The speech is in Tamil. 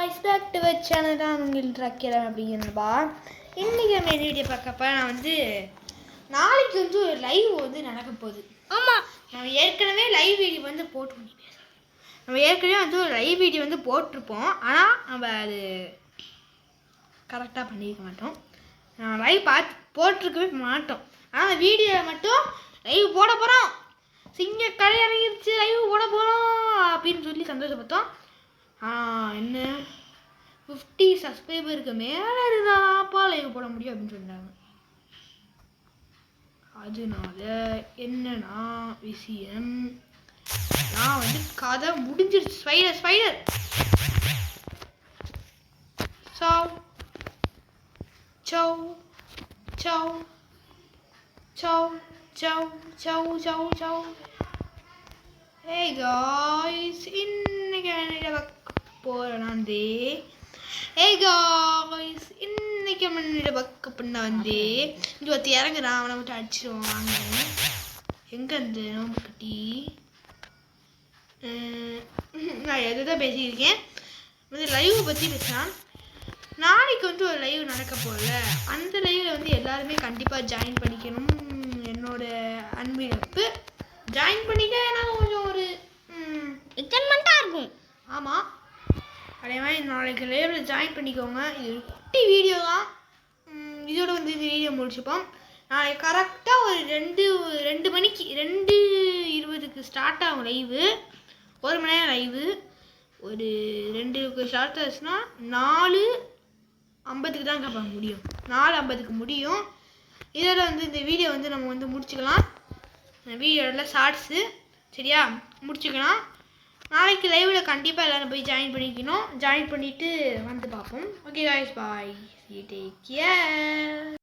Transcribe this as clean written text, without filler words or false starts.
Guys back to our channel தான் உங்கள்கிட்ட இருக்கிறேன் அப்படிங்கிறப்பா. இன்றைக்கி நம்ம வீடியோ பார்க்கப்ப நான் வந்து நாளைக்கு வந்து ஒரு லைவ் வந்து நடக்க போகுது. ஆமாம், நம்ம ஏற்கனவே லைவ் வீடியோ வந்து போட்டிருப்போம். ஆனால் நம்ம அது கரெக்டாக பண்ணியிருக்க மாட்டோம். நான் லைவ் போட்டிருக்கவே மாட்டோம். ஆனால் வீடியோவில் மட்டும் லைவ் போட போகிறோம், சிங்க கடை இறங்கிருச்சு, லைவ் போட போகிறோம் அப்படின்னு சொல்லி சந்தோஷப்பட்டோம். என்ன 50 சப்ஸ்கிரைபருக்கு மேலே இருந்தாப்பா லைவ் போட முடியும் அப்படின்னு சொல்லிட்டாங்க. அதனால என்னன்னா விஷயம், நான் வந்து கதை முடிஞ்சிருச்சு. ஸ்பைடர் சவ் சவ் சவ் சவ் சவ் சவ் சவ் சவ். ஹே காய்ஸ், இன்னைக்கு என்ன போகிறேன்னாந்தே இன்னைக்கு மண்ணிட பக்க பண்ண வந்து இங்கே ஒருத்தி இறங்குறான், அவனை மட்டும் அடிச்சிடுவாங்க. எங்கே அந்த நோம்பு கட்டி நான் எதுதான் பேசியிருக்கேன் வந்து லைவ் பற்றி பேசினான். நாளைக்கு வந்து ஒரு லைவ் நடக்க போகல, அந்த லைவில் வந்து எல்லாருமே கண்டிப்பாக ஜாயின் பண்ணிக்கணும். என்னோட அன்பிழப்பு ஜாயின் பண்ணிட்டா எனக்கு கொஞ்சம் ஒரு என்டர்டைன்மெண்ட்டாக இருக்கும். ஆமாம், அதே மாதிரி நாளைக்கு லைவில் ஜாயின் பண்ணிக்கோங்க. இது ஒரு குட்டி வீடியோ தான். இதோட வந்து இந்த வீடியோ முடிச்சுப்போம். நாளைக்கு கரெக்டாக ஒரு 2 மணிக்கு 2:20க்கு ஸ்டார்ட் ஆகும் லைவு. 1 மணி நேரம் லைவு. ஒரு 2க்கு ஸ்டார்ட் ஆச்சுன்னா 4:50க்கு தான் பார்க்க முடியும். 4:50க்கு முடியும். இதோட வந்து இந்த வீடியோ வந்து நம்ம வந்து முடிச்சுக்கலாம். வீடியோட ஷார்ட்ஸு சரியா முடிச்சுக்கலாம். நாளைக்கு லைவில் கண்டிப்பாக எல்லோரும் போய் ஜாயின் பண்ணிக்கணும். ஜாயின் பண்ணிவிட்டு வந்து பார்ப்போம். ஓகே காய்ஸ், பாய், டேக் கேர்.